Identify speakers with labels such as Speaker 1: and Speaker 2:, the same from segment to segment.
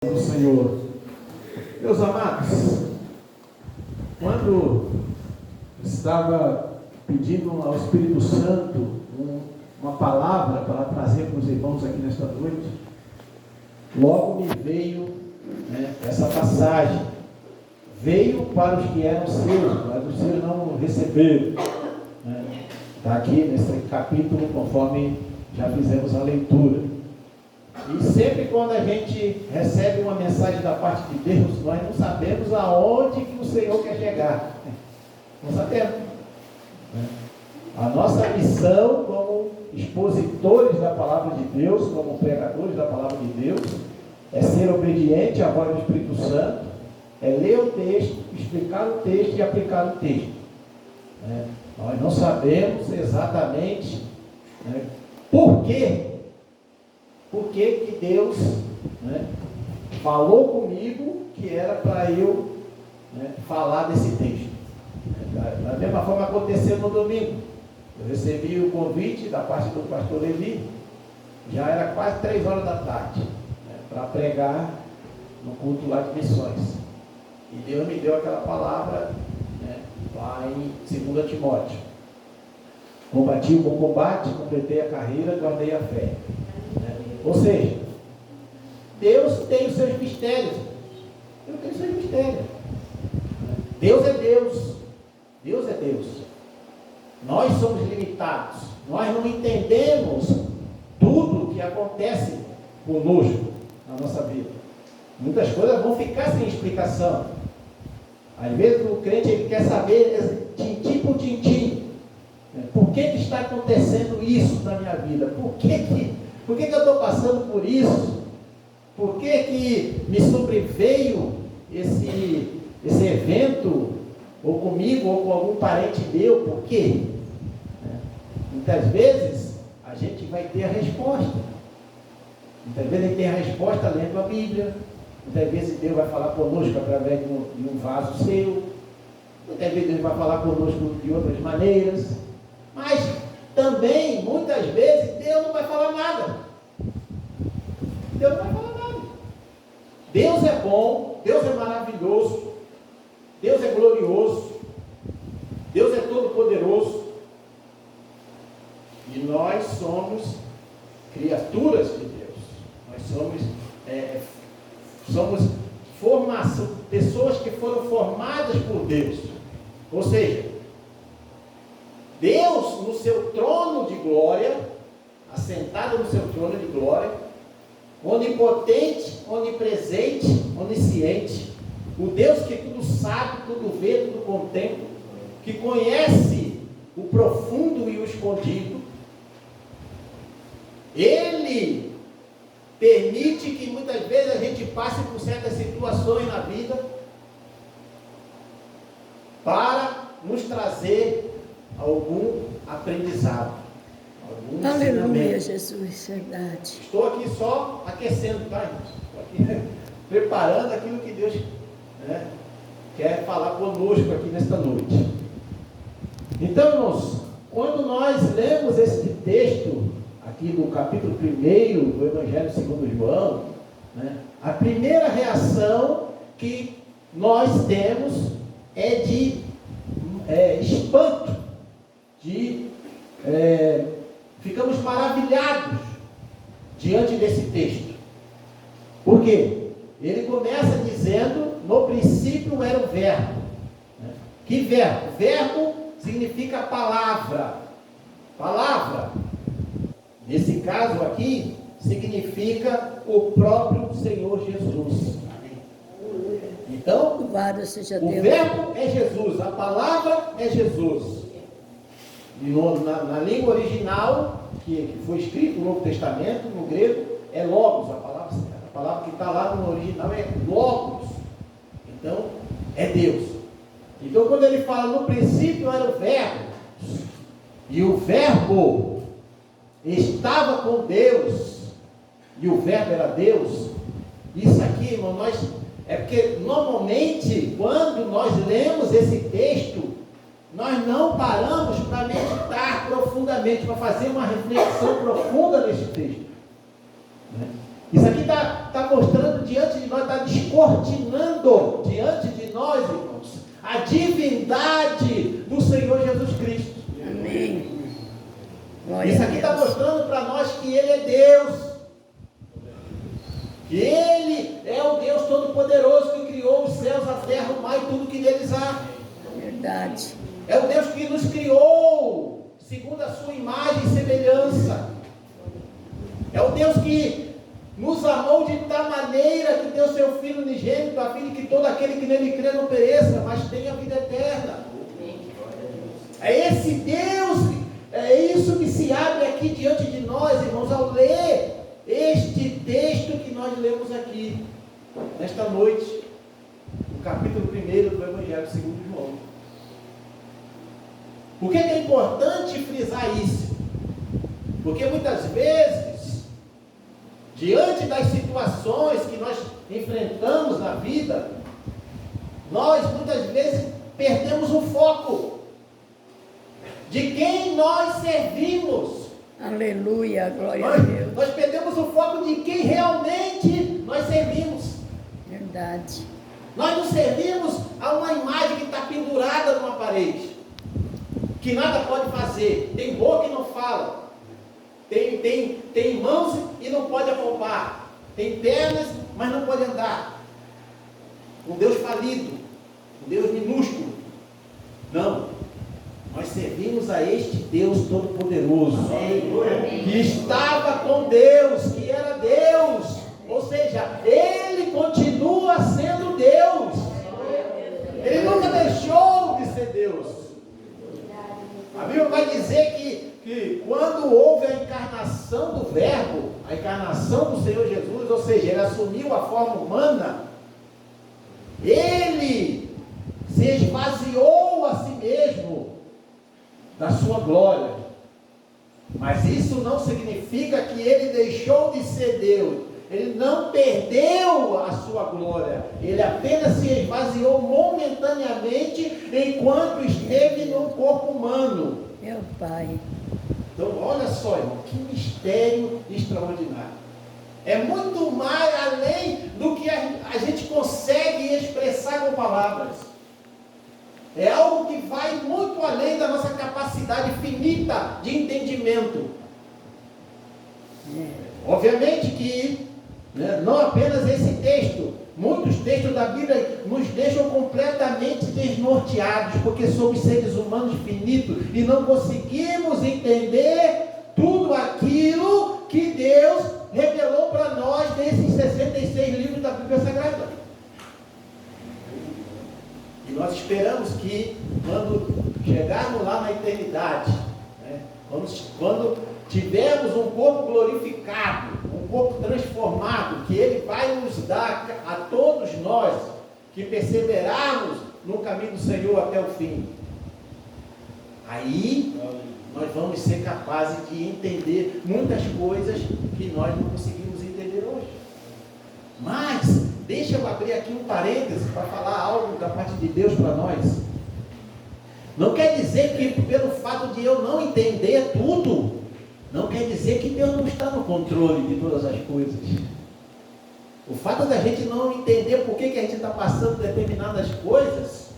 Speaker 1: Do Senhor. Meus amados, quando estava pedindo ao Espírito Santo uma palavra para trazer para os irmãos aqui nesta noite, logo me veio essa passagem. Veio para os que eram seus, mas os seus não receberam. Está aqui nesse capítulo, conforme já fizemos a leitura. E sempre quando a gente recebe uma mensagem da parte de Deus, nós não sabemos aonde que o Senhor quer chegar. Não sabemos. A nossa missão como expositores da palavra de Deus, como pregadores da palavra de Deus, é ser obediente à voz do Espírito Santo, é ler o texto, explicar o texto e aplicar o texto. Nós não sabemos exatamente por que que Deus falou comigo que era para eu falar desse texto. Da mesma forma aconteceu no domingo. Eu recebi o convite da parte do pastor Levi, já era quase 3 horas da tarde, para pregar no culto lá de missões. E Deus me deu aquela palavra lá em 2 Timóteo. Combati o bom combate, completei a carreira, guardei a fé. Ou seja, Deus tem os seus mistérios. Deus tem os seus mistérios. Deus é Deus. Deus é Deus. Nós somos limitados. Nós não entendemos tudo que acontece conosco na nossa vida. Muitas coisas vão ficar sem explicação. Às vezes o crente ele quer saber tintim por tintim. Por que está acontecendo isso na minha vida? Por que eu estou passando por isso? Por que me sobreveio esse evento, ou comigo, ou com algum parente meu? Por quê? Muitas vezes a gente vai ter a resposta. Muitas vezes a gente tem a resposta lendo a Bíblia. Muitas vezes Deus vai falar conosco através de um vaso seu. Muitas vezes Deus vai falar conosco de outras maneiras. Mas também, muitas vezes, Deus não vai falar nada. Deus não vai falar nada. Deus é bom, Deus é maravilhoso, Deus é glorioso, Deus é todo-poderoso. E nós somos criaturas de Deus. Nós somos pessoas que foram formadas por Deus. Ou seja, Deus no seu trono de glória, assentado no seu trono de glória, onipotente, onipresente, onisciente, o Deus que tudo sabe, tudo vê, tudo contempla, que conhece o profundo e o escondido. Ele permite que muitas vezes a gente passe por certas situações na vida para nos trazer algum aprendizado, algum
Speaker 2: Aleluia, Jesus, verdade.
Speaker 1: Estou aqui só aquecendo, tá, irmãos? Estou aqui preparando aquilo que Deus quer falar conosco aqui nesta noite. Então, irmãos, quando nós lemos esse texto aqui do capítulo 1 do Evangelho segundo João, a primeira reação que nós temos é de espanto, ficamos maravilhados diante desse texto. Por quê? Ele começa dizendo: no princípio era o verbo. Que verbo? Verbo significa palavra. Palavra, nesse caso aqui, significa o próprio Senhor Jesus. Então, o verbo é Jesus, a palavra é Jesus. E na língua original, que foi escrito no Novo Testamento, no grego, é logos. A palavra que está lá no original é logos. Então, é Deus. Então, quando ele fala no princípio era o verbo, e o verbo estava com Deus, e o verbo era Deus, isso aqui, irmão, é porque normalmente, quando nós lemos esse texto, nós não paramos para meditar profundamente, para fazer uma reflexão profunda nesse texto. Isso aqui está mostrando diante de nós, está descortinando diante de nós, irmãos, a divindade do Senhor Jesus Cristo.
Speaker 2: Amém.
Speaker 1: Isso aqui está mostrando para nós que Ele é Deus. Que Ele é o Deus Todo-Poderoso que criou os céus, a terra, o mar e tudo que neles há.
Speaker 2: Verdade.
Speaker 1: É o Deus que nos criou segundo a sua imagem e semelhança. É o Deus que nos amou de tal maneira que deu seu Filho unigênito, a fim de que todo aquele que nele crê não pereça, mas tenha vida eterna. É esse Deus, é isso que se abre aqui diante de nós, irmãos, ao ler este texto que nós lemos aqui, nesta noite, no capítulo 1 do Evangelho segundo João. Por que é importante frisar isso? Porque muitas vezes, diante das situações que nós enfrentamos na vida, nós muitas vezes perdemos o foco de quem nós servimos. Aleluia, glória a Deus. Nós perdemos o foco de quem realmente nós servimos.
Speaker 2: Verdade.
Speaker 1: Nós não servimos a uma imagem que está pendurada numa parede, que nada pode fazer, tem boca e não fala, tem mãos e não pode apalpar, tem pernas, mas não pode andar. Um Deus falido, um Deus minúsculo. Não. Nós servimos a este Deus Todo-Poderoso, que estava com Deus, que era Deus, ou seja, Ele continua sendo Deus, Ele nunca deixou de ser Deus. A Bíblia vai dizer que quando houve a encarnação do Verbo, a encarnação do Senhor Jesus, ou seja, Ele assumiu a forma humana, Ele se esvaziou a si mesmo da sua glória, mas isso não significa que Ele deixou de ser Deus. Ele não perdeu a sua glória, Ele apenas se esvaziou momentaneamente enquanto esteve no corpo humano.
Speaker 2: Meu Pai.
Speaker 1: Então olha só, irmão, que mistério extraordinário. É muito mais além do que a gente consegue expressar com palavras. É algo que vai muito além da nossa capacidade finita de entendimento. Obviamente que não apenas esse texto, muitos textos da Bíblia nos deixam completamente desnorteados, porque somos seres humanos finitos e não conseguimos entender tudo aquilo que Deus revelou para nós nesses 66 livros da Bíblia Sagrada. E nós esperamos que, quando chegarmos lá na eternidade, quando tivermos um corpo glorificado, um corpo transformado, que Ele vai nos dar a todos nós, que perseverarmos no caminho do Senhor até o fim. Aí, nós vamos ser capazes de entender muitas coisas que nós não conseguimos entender hoje. Mas, deixa eu abrir aqui um parêntese para falar algo da parte de Deus para nós. Não quer dizer que pelo fato de eu não entender tudo, não quer dizer que Deus não está no controle de todas as coisas. O fato da gente não entender por que a gente está passando determinadas coisas,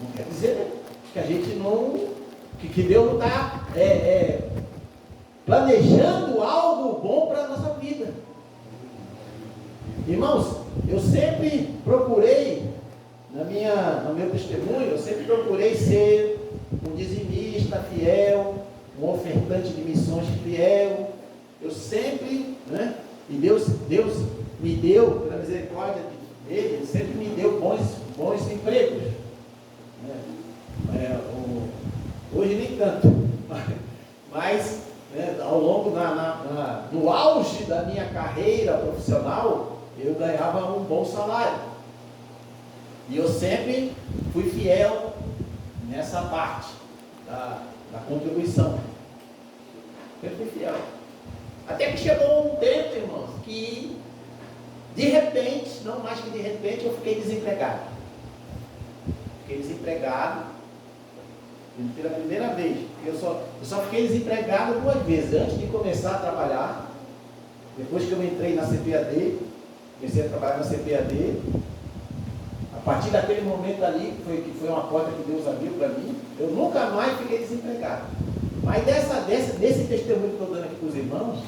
Speaker 1: não quer dizer que a gente não, que Deus não está planejando algo bom para a nossa vida. Irmãos, eu sempre procurei, no meu testemunho, eu sempre procurei ser um dizimista fiel, um ofertante de missões fiel. Eu sempre, e Deus me deu, pela misericórdia dele, Ele sempre me deu bons empregos. Hoje nem tanto, mas ao longo, no auge da minha carreira profissional, eu ganhava um bom salário. E eu sempre fui fiel nessa parte da contribuição. Sempre fui fiel. Até que chegou um tempo, irmãos, que de repente, não mais que de repente, eu fiquei desempregado. Fiquei desempregado pela primeira vez. Eu só fiquei desempregado 2 vezes. Antes de começar a trabalhar, Depois que eu entrei na CPAD, comecei a trabalhar na CPAD, a partir daquele momento ali, que foi uma porta que Deus abriu para mim, eu nunca mais fiquei desempregado. Mas desse testemunho que estou dando aqui para os irmãos,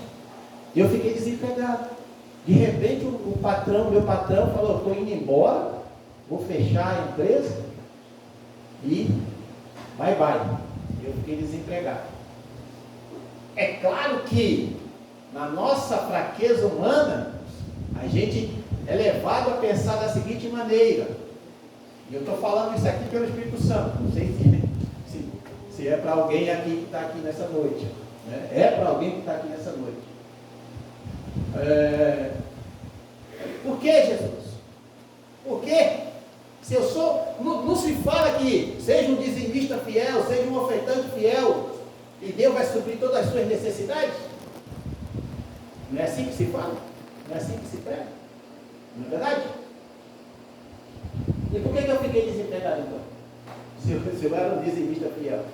Speaker 1: eu fiquei desempregado. De repente meu patrão falou, estou indo embora, vou fechar a empresa e bye bye. Eu fiquei desempregado. É claro que na nossa fraqueza humana, a gente é levado a pensar da seguinte maneira, e eu estou falando isso aqui pelo Espírito Santo, não sei se é para alguém aqui que está aqui nessa noite, né? É para alguém que está aqui nessa noite. Por que, Jesus? Por quê? Se eu sou, não se fala que seja um dizimista fiel, seja um ofertante fiel, e Deus vai suprir todas as suas necessidades? Não é assim que se fala? Não é assim que se prega? Não é verdade? E por que eu fiquei desempregado então? Se eu era um dizimista fiel.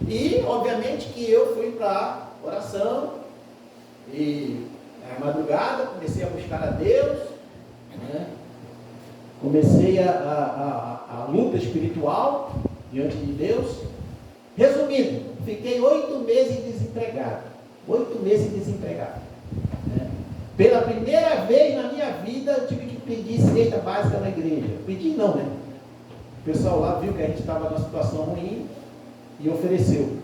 Speaker 1: E, obviamente, que eu fui para oração, e na madrugada comecei a buscar a Deus, né? Comecei a luta espiritual diante de Deus. Resumindo, fiquei 8 meses desempregado. 8 meses desempregado. Né? Pela primeira vez na minha vida, eu tive que pedir cesta básica na igreja. Pedi não, né? O pessoal lá viu que a gente estava numa situação ruim e ofereceu.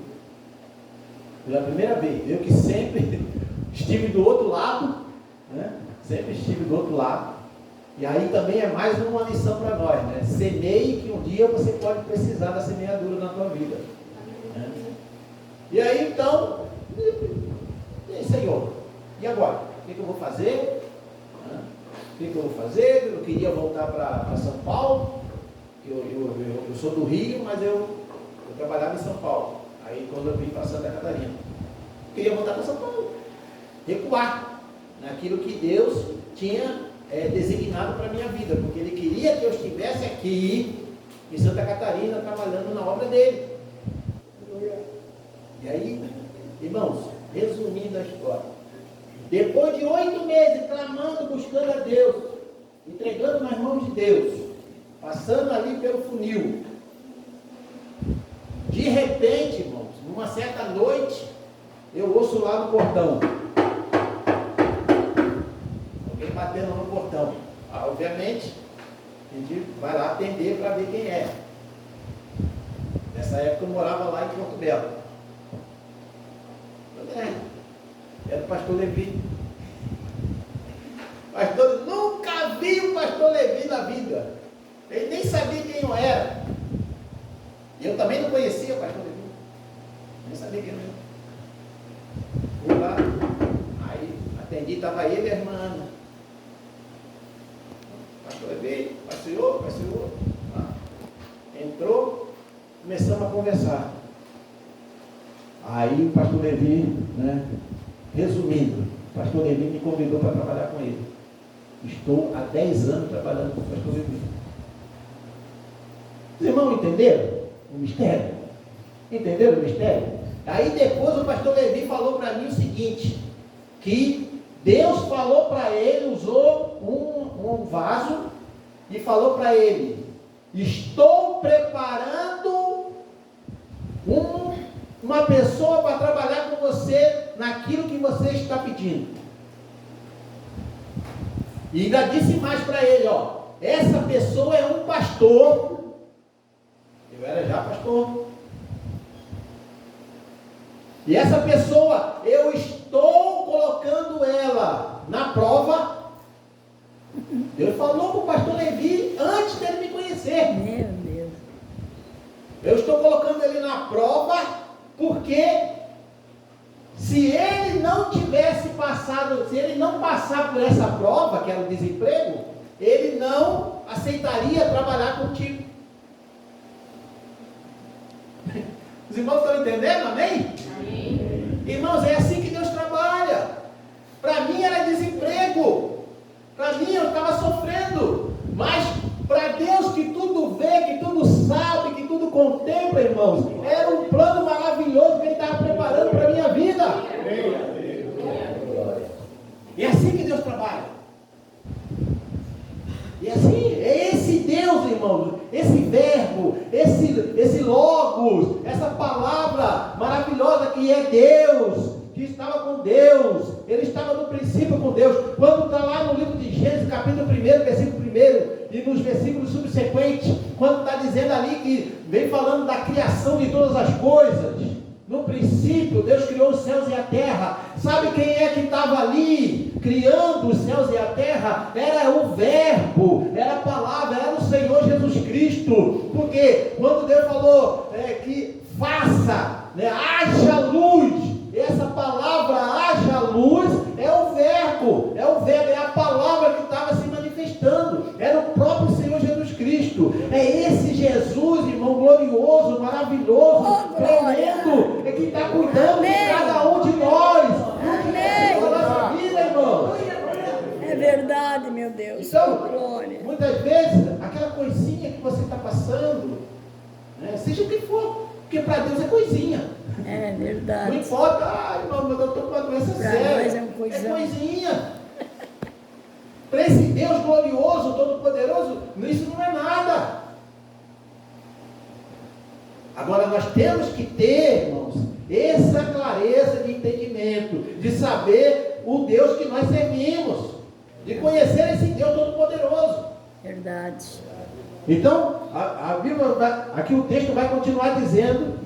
Speaker 1: Pela primeira vez. Eu que sempre estive do outro lado, né? Sempre estive do outro lado. E aí também é mais uma lição para nós, né? Semeie, que um dia você pode precisar da semeadura na tua vida. Né? E aí então, e aí, Senhor, e agora? O que eu vou fazer? O que eu vou fazer? Eu queria voltar para São Paulo. Eu sou do Rio, mas eu trabalhava em São Paulo. Aí quando eu vim para Santa Catarina, eu queria voltar para São Paulo. Recuar naquilo que Deus tinha designado para a minha vida, porque Ele queria que eu estivesse aqui em Santa Catarina trabalhando na obra dele. E aí, irmãos, resumindo a história, depois de 8 meses clamando, buscando a Deus, entregando nas mãos de Deus, passando ali pelo funil, de repente, irmãos, numa certa noite, eu ouço lá no portão, alguém batendo no portão. Obviamente, a gente vai lá atender para ver quem é. Nessa época eu morava lá em Porto Belo. Era o pastor Levi. Pastor, nunca vi o pastor Levi na vida. Ele nem sabia quem eu era. E eu também não conhecia o pastor Levi. Nem sabia quem eu era. Fui lá, aí atendi, estava ele e a irmã Ana. Pastor Levi, passeou. Entrou, começamos a conversar. Aí o pastor Levi, né? Resumindo, o pastor Levi me convidou para trabalhar com ele. Estou há 10 anos trabalhando com o pastor Levi. Os irmãos entenderam o mistério? Entenderam o mistério? Aí depois o pastor Levi falou para mim o seguinte, que Deus falou para ele, usou um vaso e falou para ele, estou preparando uma pessoa para trabalhar com você naquilo que você está pedindo. E ainda disse mais para ele, ó, essa pessoa é um pastor. Eu era já pastor. E essa pessoa, eu estou colocando ela na prova. Deus falou para o pastor Levi antes dele me conhecer.
Speaker 2: Meu Deus.
Speaker 1: Eu estou colocando ele na prova, porque se ele não tivesse passado, se ele não passar por essa prova, que era o desemprego, ele não aceitaria trabalhar contigo. Os irmãos estão entendendo? Amém? Amém. Irmãos, é assim que Deus trabalha. Para mim era desemprego. Para mim eu estava sofrendo. Mas para Deus que tudo vê, que tudo sabe, que tudo contempla, irmãos, era um plano maravilhoso que Ele estava preparando para a minha vida. trabalho. E assim, é esse Deus, irmãos, esse verbo, esse logos, essa palavra maravilhosa que é Deus, que estava com Deus, ele estava no princípio com Deus. Quando está lá no livro de Gênesis, capítulo 1, versículo 1, e nos versículos subsequentes, quando está dizendo ali que vem falando da criação de todas as coisas, no princípio Deus criou os céus e a terra. Sabe quem é que estava ali criando os céus e a terra? Era o verbo, era a palavra, era o Senhor Jesus Cristo. Porque quando Deus falou que faça, haja luz, essa palavra haja luz é o verbo, é a palavra que estava se manifestando, era o próprio Senhor Jesus Cristo. É esse Jesus, irmão, glorioso, maravilhoso, tremendo, é que está cuidando de cada um de nós.
Speaker 2: Amém.
Speaker 1: Da nossa vida, irmão.
Speaker 2: É verdade, meu Deus.
Speaker 1: Então,
Speaker 2: Glória.
Speaker 1: muitas vezes, aquela coisinha que você está passando, seja o que for, porque para Deus é coisinha.
Speaker 2: É
Speaker 1: Não
Speaker 2: verdade.
Speaker 1: importa, irmão, mas eu estou com uma doença
Speaker 2: Pra
Speaker 1: séria.
Speaker 2: nós é um coisão.
Speaker 1: Coisinha. Para esse Deus glorioso, todo-poderoso, isso não é nada. Agora nós temos que ter, irmãos, essa clareza de entendimento, de saber o Deus que nós servimos, de conhecer esse Deus todo-poderoso.
Speaker 2: Verdade.
Speaker 1: Então, a Bíblia, aqui o texto vai continuar dizendo,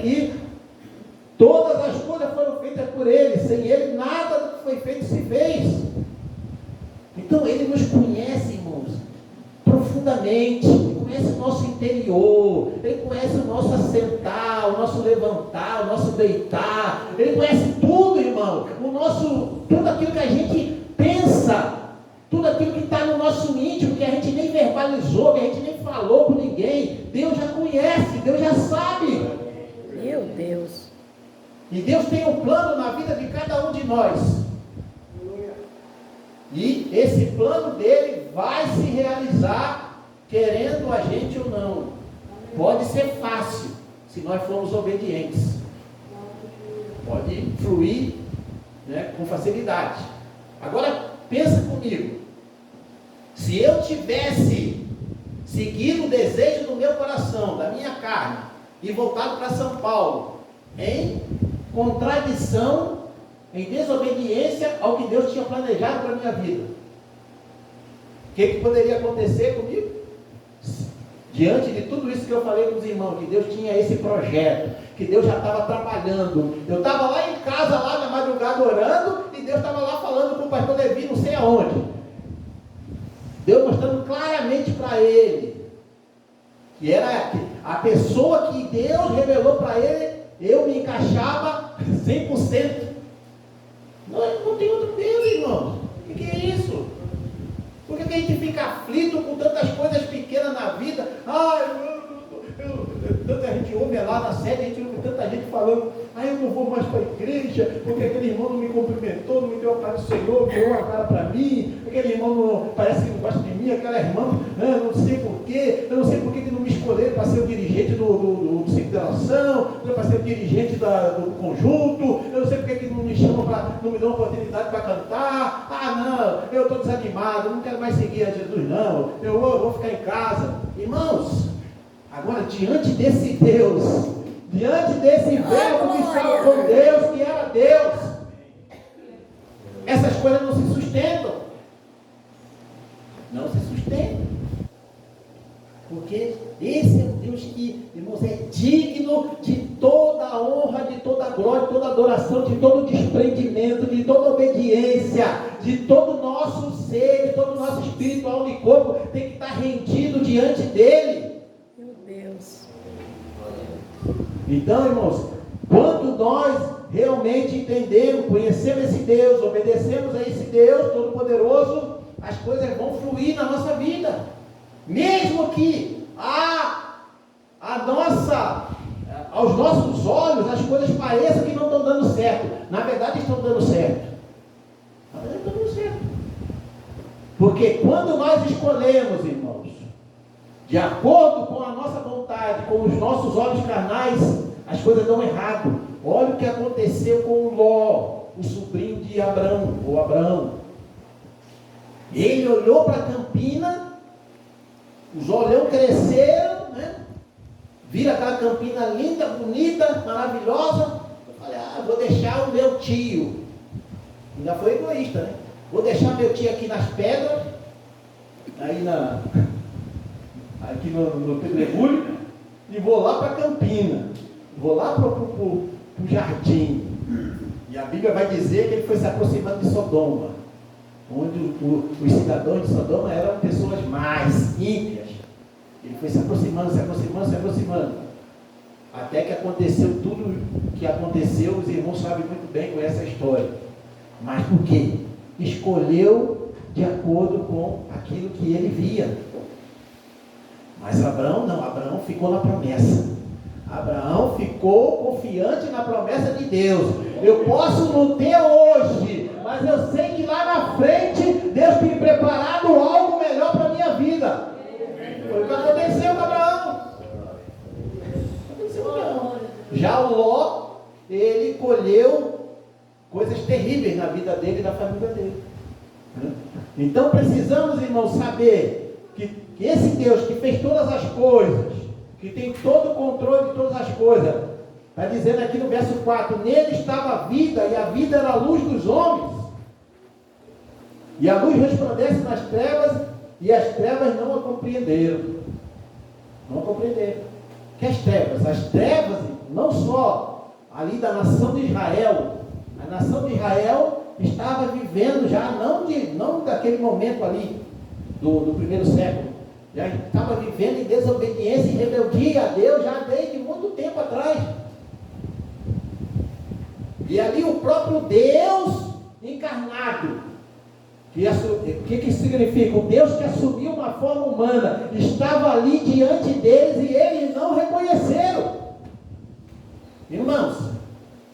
Speaker 1: que todas as coisas foram feitas por Ele, sem Ele nada do que foi feito se fez. Então Ele nos conhece, irmãos, profundamente. Ele conhece o nosso interior, Ele conhece o nosso assentar, o nosso levantar, o nosso deitar. Ele conhece tudo, irmão, tudo aquilo que a gente pensa, tudo aquilo que está no nosso íntimo, que a gente nem verbalizou, que a gente nem falou com ninguém. Deus já conhece, Deus já sabe.
Speaker 2: Meu Deus.
Speaker 1: E Deus tem um plano na vida de cada um de nós. E esse plano dele vai se realizar, querendo a gente ou não. Pode ser fácil, se nós formos obedientes. Pode fluir, com facilidade. Agora, pensa comigo. Se eu tivesse seguido o desejo do meu coração, da minha carne, e voltado para São Paulo, em contradição, em desobediência ao que Deus tinha planejado para a minha vida, o que poderia acontecer comigo? Diante de tudo isso que eu falei com os irmãos, que Deus tinha esse projeto, que Deus já estava trabalhando, eu estava lá em casa, lá na madrugada orando, e Deus estava lá falando com o pastor Levi, não sei aonde, Deus mostrando claramente para ele, que era a pessoa que Deus revelou para ele, eu me encaixava 100%. Não tem outro Deus, irmãos. O que é isso? Por que a gente fica aflito com tantas coisas pequenas na vida? Tanta gente ouve lá na sede, a gente ouve tanta gente falando, eu não vou mais para a igreja, porque aquele irmão não me cumprimentou, não me deu a paz do Senhor, deu a cara para mim, aquele irmão parece que não gosta de mim, aquela irmã, não sei porquê, eu não sei porque que não me escolheram para ser o dirigente do ciclo de oração, para ser o dirigente do conjunto, eu não sei porque que não me chamam, não me dão oportunidade para cantar, não, eu estou desanimado, não quero mais seguir a Jesus não, eu vou ficar em casa. Irmãos, agora diante desse Deus, diante desse verbo que estava com Deus, que era Deus, essas coisas não se sustentam. Não se sustentam. Porque esse é um Deus que, irmãos, é digno de toda a honra, de toda a glória, de toda a adoração, de todo o desprendimento, de toda a obediência, de todo o nosso ser, de todo o nosso espírito, alma e corpo, tem que estar rendido diante dele.
Speaker 2: Meu Deus.
Speaker 1: Então, irmãos, quando nós realmente entendemos, conhecemos esse Deus, obedecemos a esse Deus Todo-Poderoso, as coisas vão fluir na nossa vida. Mesmo que aos nossos olhos as coisas pareçam que não estão dando certo, na verdade estão dando certo. Na verdade estão dando certo. Porque quando nós escolhemos, irmãos, de acordo com a nossa vontade, com os nossos olhos carnais, as coisas dão errado. Olha o que aconteceu com Ló, o sobrinho de Abrão, ou Abraão. Ele olhou para a campina, os olhão cresceram, né? Viram aquela campina linda, bonita, maravilhosa. Eu falei, vou deixar o meu tio. Ainda foi egoísta, né? Vou deixar meu tio aqui nas pedras, aqui no pedregulho, e vou lá para a campina. Vou lá para o jardim. E a Bíblia vai dizer que ele foi se aproximando de Sodoma, onde os cidadãos de Sodoma eram pessoas mais ímpias. Ele foi se aproximando, até que aconteceu tudo o que aconteceu. Os irmãos sabem muito bem com essa história. Mas por quê? Escolheu de acordo com aquilo que ele via. Mas Abraão não, Abraão ficou na promessa. Abraão ficou confiante na promessa de Deus. Eu posso não ter hoje, mas eu sei que lá na frente Deus tem preparado algo melhor para a minha vida. Foi o que aconteceu com Abraão. Já o Ló, ele colheu coisas terríveis na vida dele e da família dele. Então precisamos, irmãos, saber que esse Deus que fez todas as coisas, que tem todo o controle de todas as coisas, está dizendo aqui no verso 4, nele estava a vida, e a vida era a luz dos homens. E a luz resplandece nas trevas, e as trevas não a compreenderam. Não a compreenderam. Que as trevas, não só ali da nação de Israel, a nação de Israel estava vivendo já, não daquele momento ali, do primeiro século, já estava vivendo em desobediência e rebeldia a Deus já desde muito tempo atrás. E ali o próprio Deus encarnado, o que significa? O Deus que assumiu uma forma humana, estava ali diante deles e eles não reconheceram. Irmãos,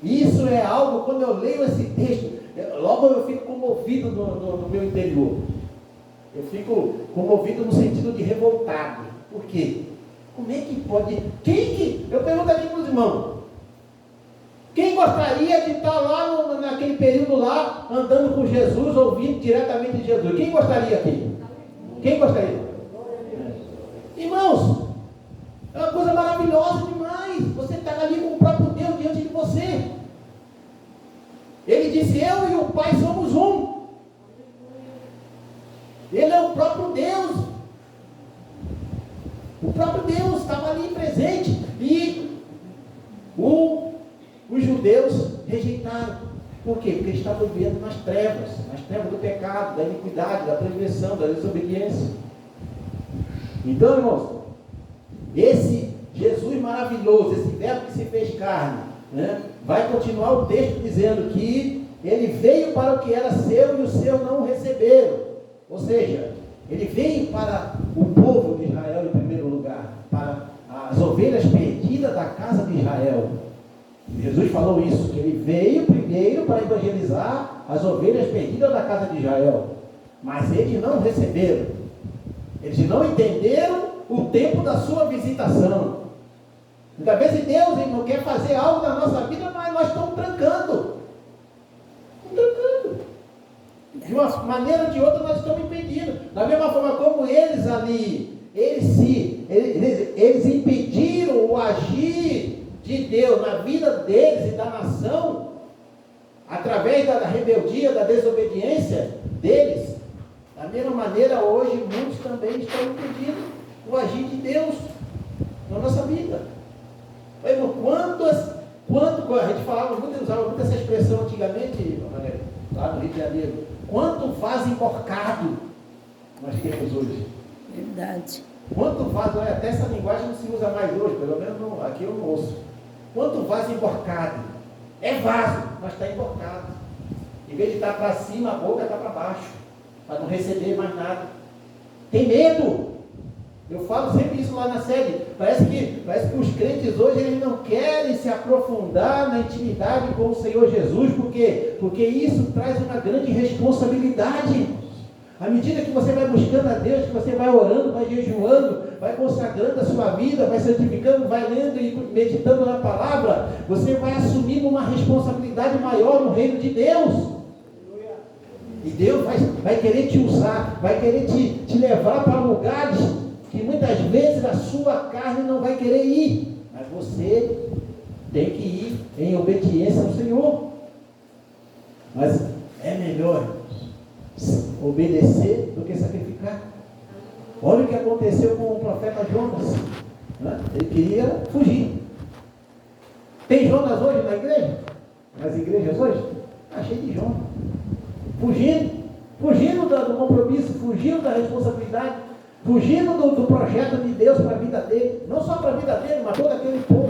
Speaker 1: isso é algo, quando eu leio esse texto, logo eu fico comovido no meu interior. Eu fico comovido no sentido de revoltado. Por quê? Como é que pode... Eu pergunto aqui para os irmãos. Quem gostaria de estar lá naquele período lá, andando com Jesus, ouvindo diretamente de Jesus? Quem gostaria aqui? Quem gostaria? Irmãos, é uma coisa maravilhosa demais. Você está ali com o próprio Deus diante de você. Ele disse, eu e o Pai somos um. Ele é o próprio Deus. O próprio Deus estava ali presente. E os judeus rejeitaram. Por quê? Porque eles estavam vivendo nas trevas do pecado, da iniquidade, da transgressão, da desobediência. Então, irmãos, esse Jesus maravilhoso, esse verbo que se fez carne, né, vai continuar o texto dizendo que ele veio para o que era seu e os seus não o receberam. Ou seja, ele veio para o povo de Israel em primeiro lugar, para as ovelhas perdidas da casa de Israel. Jesus falou isso, que ele veio primeiro para evangelizar as ovelhas perdidas da casa de Israel. Mas eles não receberam. Eles não entenderam o tempo da sua visitação. Muitas vezes Deus, irmão, quer fazer algo na nossa vida, mas nós estamos trancando. De uma maneira ou de outra nós estamos impedindo. Da mesma forma como eles ali, eles impediram o agir de Deus na vida deles e da nação, através da rebeldia, da desobediência deles. Da mesma maneira, hoje, muitos também estão impedindo o agir de Deus na nossa vida. Quanto a gente usava muito essa expressão antigamente, lá no Rio de Janeiro, quanto vaso emborcado nós temos hoje.
Speaker 2: Verdade.
Speaker 1: Quanto vaso, até essa linguagem não se usa mais hoje, pelo menos aqui eu não ouço. Quanto vaso emborcado? É vaso, mas está emborcado. Em vez de estar para cima, a boca está para baixo, para não receber mais nada. Tem medo. Eu falo sempre isso lá na série. Parece que os crentes hoje eles não querem se aprofundar na intimidade com o Senhor Jesus. Por quê? Porque isso traz uma grande responsabilidade. À medida que você vai buscando a Deus, que você vai orando, vai jejuando, vai consagrando a sua vida, vai santificando, vai lendo e meditando na palavra, você vai assumindo uma responsabilidade maior no reino de Deus. E Deus vai querer te usar, vai querer te levar para lugares que muitas vezes a sua carne não vai querer ir. Mas você tem que ir em obediência ao Senhor. Mas é melhor obedecer do que sacrificar. Olha o que aconteceu com o profeta Jonas, né? Ele queria fugir. Tem Jonas hoje na igreja? Nas igrejas hoje? Está cheio de Jonas. Fugindo do compromisso, fugindo da responsabilidade, fugindo do projeto de Deus para a vida dele. Não só para a vida dele, mas todo aquele povo